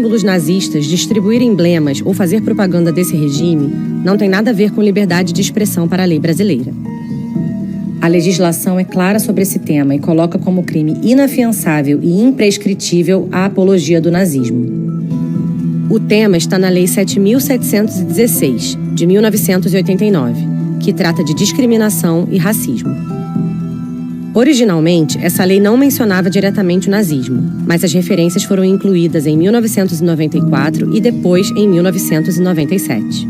símbolos nazistas, distribuir emblemas ou fazer propaganda desse regime não tem nada a ver com liberdade de expressão para a lei brasileira. A legislação é clara sobre esse tema e coloca como crime inafiançável e imprescritível a apologia do nazismo. O tema está na Lei 7.716, de 1989, que trata de discriminação e racismo. Originalmente, essa lei não mencionava diretamente o nazismo, mas as referências foram incluídas em 1994 e depois em 1997.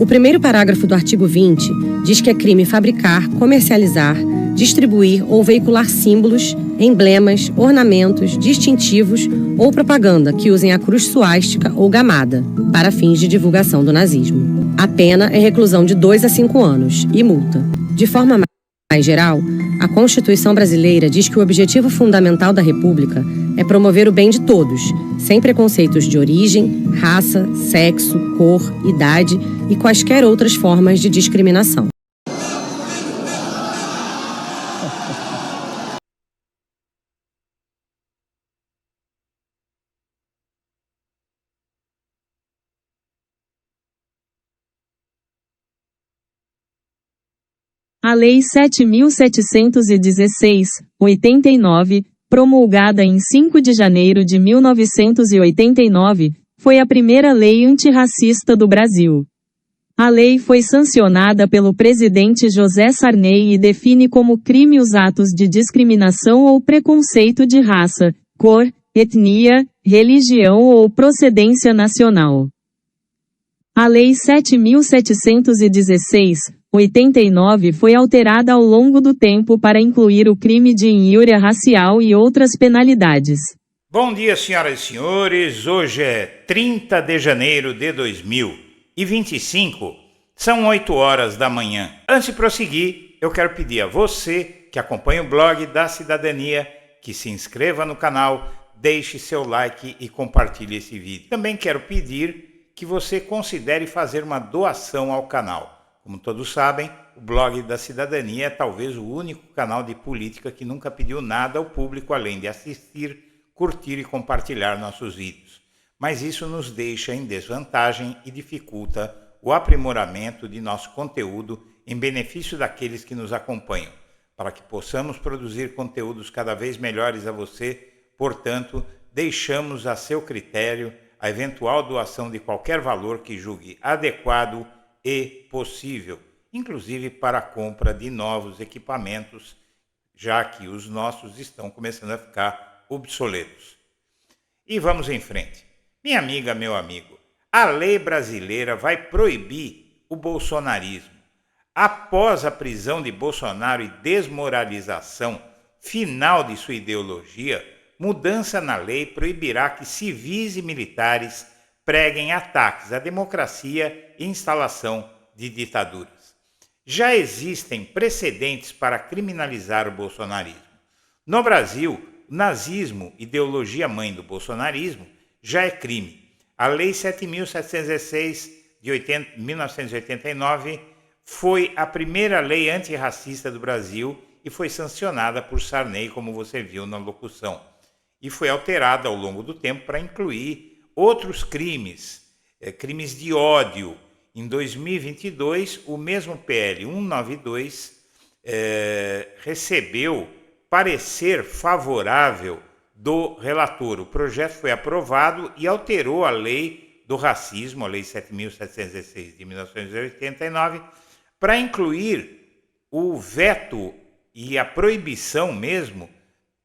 O primeiro parágrafo do artigo 20 diz que é crime fabricar, comercializar, distribuir ou veicular símbolos, emblemas, ornamentos, distintivos ou propaganda que usem a cruz suástica ou gamada para fins de divulgação do nazismo. A pena é reclusão de 2 a 5 anos e multa. De forma mais geral, a Constituição brasileira diz que o objetivo fundamental da República é promover o bem de todos, sem preconceitos de origem, raça, sexo, cor, idade e quaisquer outras formas de discriminação. A Lei 7.716, 89, promulgada em 5 de janeiro de 1989, foi a primeira lei antirracista do Brasil. A lei foi sancionada pelo presidente José Sarney e define como crime os atos de discriminação ou preconceito de raça, cor, etnia, religião ou procedência nacional. A Lei 7.716, 89 foi alterada ao longo do tempo para incluir o crime de injúria racial e outras penalidades. Bom dia, senhoras e senhores. Hoje é 30 de janeiro de 2025. São 8 horas da manhã. Antes de prosseguir, eu quero pedir a você que acompanha o blog da Cidadania que se inscreva no canal, deixe seu like e compartilhe esse vídeo. Também quero pedir que você considere fazer uma doação ao canal. Como todos sabem, o blog da Cidadania é talvez o único canal de política que nunca pediu nada ao público além de assistir, curtir e compartilhar nossos vídeos. Mas isso nos deixa em desvantagem e dificulta o aprimoramento de nosso conteúdo em benefício daqueles que nos acompanham. Para que possamos produzir conteúdos cada vez melhores a você, portanto, deixamos a seu critério a eventual doação de qualquer valor que julgue adequado e possível, inclusive para a compra de novos equipamentos, já que os nossos estão começando a ficar obsoletos. E vamos em frente. Minha amiga, meu amigo, a lei brasileira vai proibir o bolsonarismo. Após a prisão de Bolsonaro e desmoralização final de sua ideologia, mudança na lei proibirá que civis e militares preguem ataques à democracia e instalação de ditaduras. Já existem precedentes para criminalizar o bolsonarismo. No Brasil, o nazismo, ideologia mãe do bolsonarismo, já é crime. A Lei 7.716 de 1989 foi a primeira lei antirracista do Brasil e foi sancionada por Sarney, como você viu na locução. E foi alterada ao longo do tempo para incluir outros crimes, crimes de ódio. Em 2022, o mesmo PL 192 recebeu parecer favorável do relator. O projeto foi aprovado e alterou a lei do racismo, a Lei 7.716 de 1989, para incluir o veto e a proibição mesmo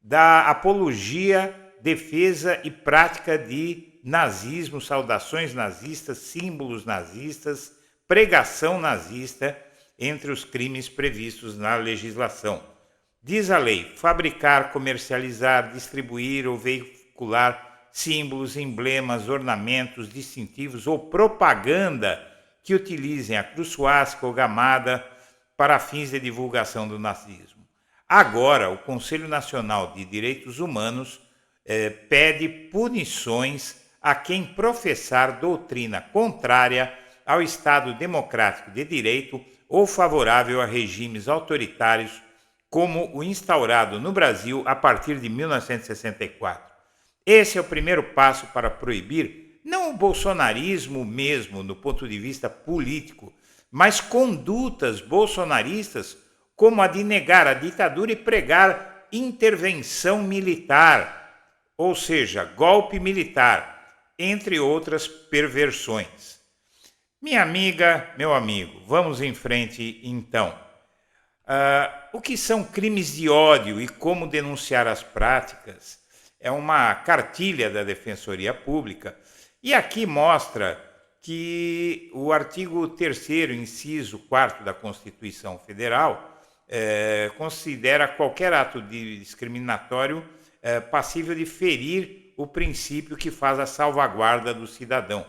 da apologia, defesa e prática de nazismo, saudações nazistas, símbolos nazistas, pregação nazista, entre os crimes previstos na legislação. Diz a lei: fabricar, comercializar, distribuir ou veicular símbolos, emblemas, ornamentos distintivos ou propaganda que utilizem a cruz suástica ou gamada para fins de divulgação do nazismo. Agora, o Conselho Nacional de Direitos Humanos pede punições a quem professar doutrina contrária ao Estado Democrático de Direito ou favorável a regimes autoritários, como o instaurado no Brasil a partir de 1964. Esse é o primeiro passo para proibir não o bolsonarismo mesmo, do ponto de vista político, mas condutas bolsonaristas como a de negar a ditadura e pregar intervenção militar, ou seja, golpe militar, entre outras perversões. Minha amiga, meu amigo, vamos em frente então. O que são crimes de ódio e como denunciar as práticas é uma cartilha da Defensoria Pública e aqui mostra que o artigo 3º, inciso 4º da Constituição Federal considera qualquer ato discriminatório passível de ferir o princípio que faz a salvaguarda do cidadão.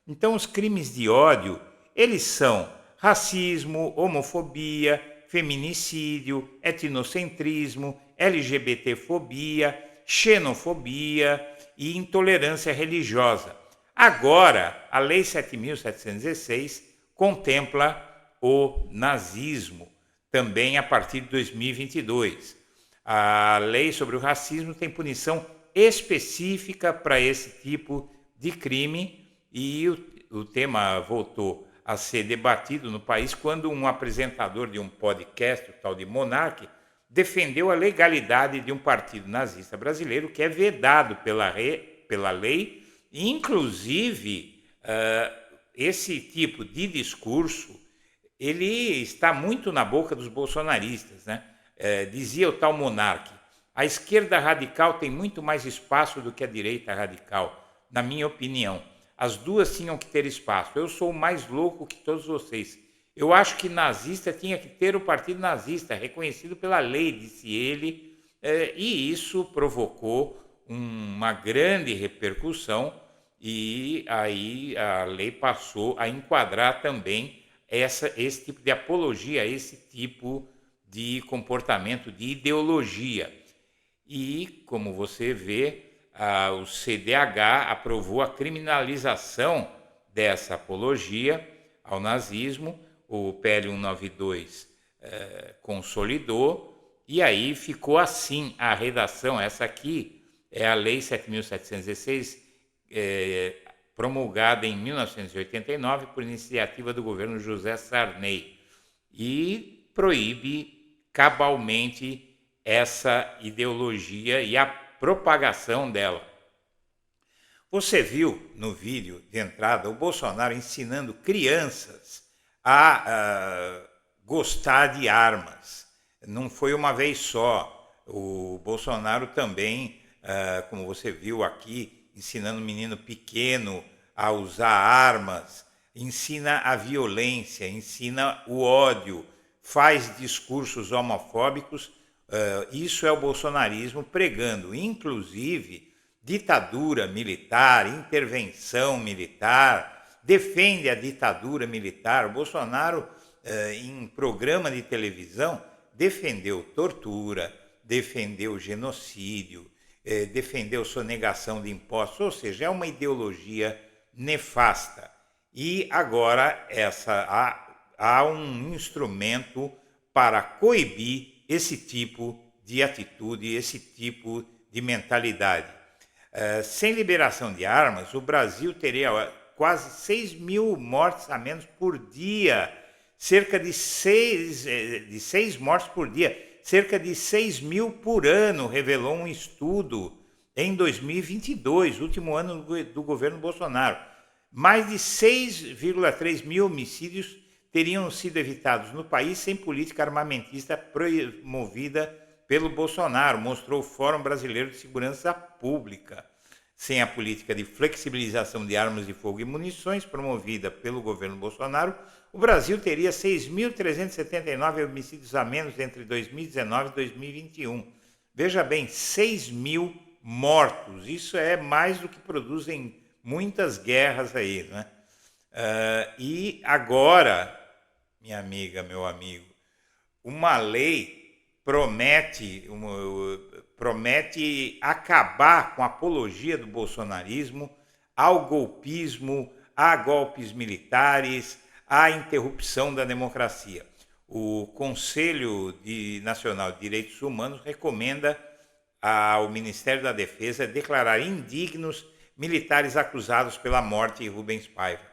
Então, os crimes de ódio, eles são racismo, homofobia, feminicídio, etnocentrismo, LGBTfobia, xenofobia e intolerância religiosa. Agora, a Lei 7.716 contempla o nazismo, também a partir de 2022. A lei sobre o racismo tem punição específica para esse tipo de crime e o tema voltou a ser debatido no país quando um apresentador de um podcast, o tal de Monark, defendeu a legalidade de um partido nazista brasileiro que é vedado pela lei, e inclusive esse tipo de discurso ele está muito na boca dos bolsonaristas, né? Dizia o tal Monark, a esquerda radical tem muito mais espaço do que a direita radical, na minha opinião. As duas tinham que ter espaço. Eu sou mais louco que todos vocês. Eu acho que nazista tinha que ter o partido nazista, reconhecido pela lei, disse ele, e isso provocou uma grande repercussão e aí a lei passou a enquadrar também esse tipo de apologia, esse tipo de comportamento, de ideologia. E, como você vê, o CDH aprovou a criminalização dessa apologia ao nazismo, o PL 192 consolidou, e aí ficou assim a redação. Essa aqui é a Lei 7.716, promulgada em 1989 por iniciativa do governo José Sarney, e proíbe cabalmente essa ideologia e a propagação dela. Você viu no vídeo de entrada o Bolsonaro ensinando crianças a gostar de armas. Não foi uma vez só. O Bolsonaro também, como você viu aqui, ensinando um menino pequeno a usar armas, ensina a violência, ensina o ódio, faz discursos homofóbicos. Isso é o bolsonarismo pregando, inclusive, ditadura militar, intervenção militar, defende a ditadura militar. O Bolsonaro, em programa de televisão, defendeu tortura, defendeu genocídio, defendeu sonegação de impostos, ou seja, é uma ideologia nefasta. E agora há um instrumento para coibir esse tipo de atitude, esse tipo de mentalidade. Sem liberação de armas, o Brasil teria quase 6 mil mortes a menos por dia, cerca de 6 mortes por dia, cerca de 6 mil por ano, revelou um estudo em 2022, último ano do governo Bolsonaro. Mais de 6,3 mil homicídios teriam sido evitados no país sem política armamentista promovida pelo Bolsonaro, mostrou o Fórum Brasileiro de Segurança Pública. Sem a política de flexibilização de armas de fogo e munições promovida pelo governo Bolsonaro, o Brasil teria 6.379 homicídios a menos entre 2019 e 2021. Veja bem, 6 mil mortos. Isso é mais do que produzem muitas guerras aí, né? E agora, minha amiga, meu amigo, uma lei promete acabar com a apologia do bolsonarismo ao golpismo, a golpes militares, à interrupção da democracia. O Conselho Nacional de Direitos Humanos recomenda ao Ministério da Defesa declarar indignos militares acusados pela morte de Rubens Paiva.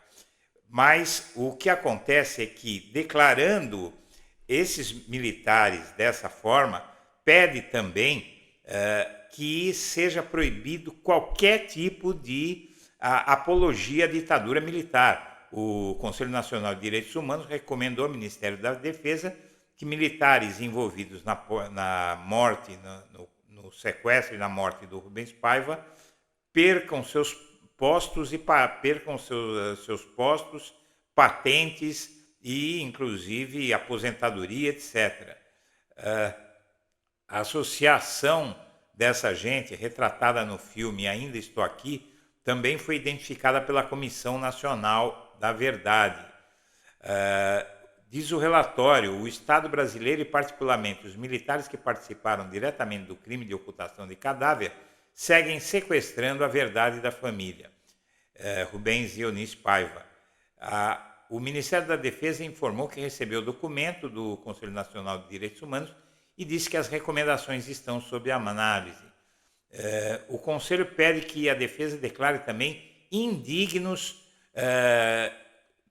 Mas o que acontece é que, declarando esses militares dessa forma, pede também que seja proibido qualquer tipo de apologia à ditadura militar. O Conselho Nacional de Direitos Humanos recomendou ao Ministério da Defesa que militares envolvidos na morte, no sequestro e na morte do Rubens Paiva percam seus postos seus postos, patentes e, inclusive, aposentadoria, etc. A associação dessa gente, retratada no filme Ainda Estou Aqui, também foi identificada pela Comissão Nacional da Verdade. Diz o relatório, o Estado brasileiro e particularmente os militares que participaram diretamente do crime de ocultação de cadáver seguem sequestrando a verdade da família. Rubens e Eunice Paiva. O Ministério da Defesa informou que recebeu o documento do Conselho Nacional de Direitos Humanos e disse que as recomendações estão sob análise. O Conselho pede que a Defesa declare também indignos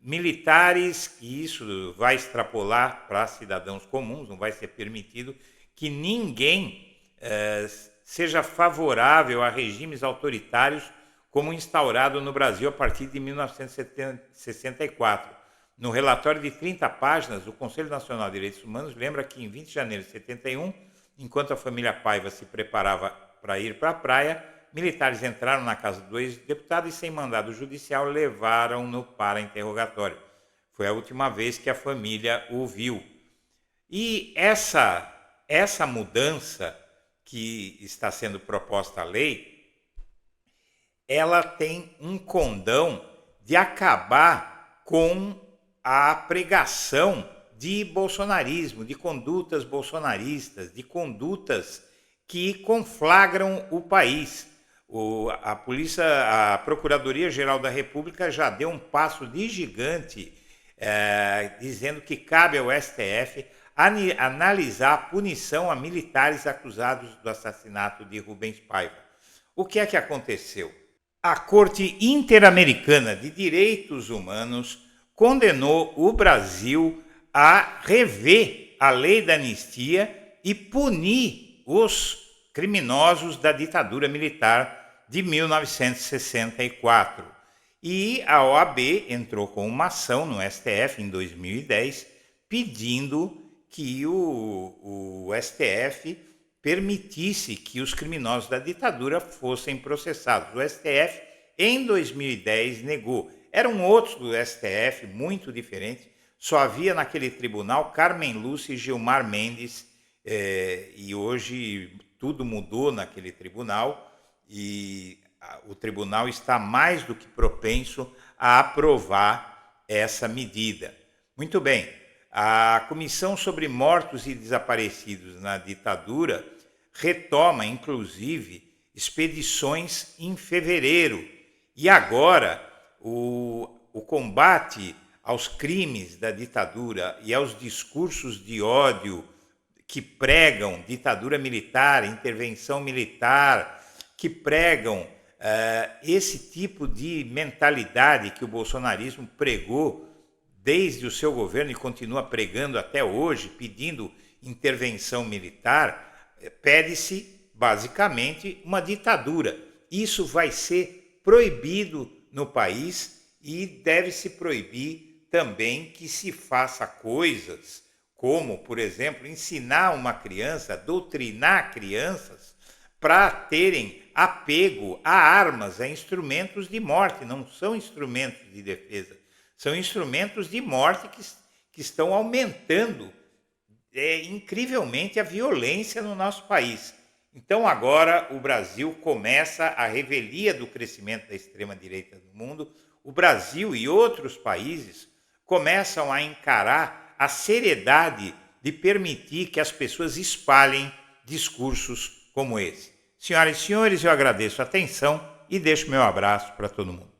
militares, e isso vai extrapolar para cidadãos comuns, não vai ser permitido que ninguém seja favorável a regimes autoritários como instaurado no Brasil a partir de 1964. No relatório de 30 páginas, o Conselho Nacional de Direitos Humanos lembra que em 20 de janeiro de 71, enquanto a família Paiva se preparava para ir para a praia, militares entraram na casa do ex-deputado e, sem mandado judicial, levaram-no para interrogatório. Foi a última vez que a família o viu. E essa mudança que está sendo proposta à lei, ela tem um condão de acabar com a pregação de bolsonarismo, de condutas bolsonaristas, de condutas que conflagram o país. A Procuradoria-Geral da República já deu um passo de gigante, dizendo que cabe ao STF analisar a punição a militares acusados do assassinato de Rubens Paiva. O que é que aconteceu? A Corte Interamericana de Direitos Humanos condenou o Brasil a rever a lei da anistia e punir os criminosos da ditadura militar de 1964. E a OAB entrou com uma ação no STF em 2010, pedindo que o STF permitisse que os criminosos da ditadura fossem processados. O STF, em 2010, negou. Eram outros do STF, muito diferentes. Só havia naquele tribunal Carmen Lúcia e Gilmar Mendes, e hoje tudo mudou naquele tribunal, e o tribunal está mais do que propenso a aprovar essa medida. Muito bem, a Comissão sobre Mortos e Desaparecidos na Ditadura retoma, inclusive, expedições em fevereiro. E agora, o combate aos crimes da ditadura e aos discursos de ódio que pregam ditadura militar, intervenção militar, que pregam esse tipo de mentalidade que o bolsonarismo pregou desde o seu governo e continua pregando até hoje, pedindo intervenção militar, pede-se basicamente uma ditadura. Isso vai ser proibido no país e deve-se proibir também que se faça coisas como, por exemplo, ensinar uma criança, doutrinar crianças para terem apego a armas, a instrumentos de morte. Não são instrumentos de defesa, são instrumentos de morte que estão aumentando incrivelmente a violência no nosso país. Então agora o Brasil começa a revelia do crescimento da extrema-direita no mundo. O Brasil e outros países começam a encarar a seriedade de permitir que as pessoas espalhem discursos como esse. Senhoras e senhores, eu agradeço a atenção e deixo meu abraço para todo mundo.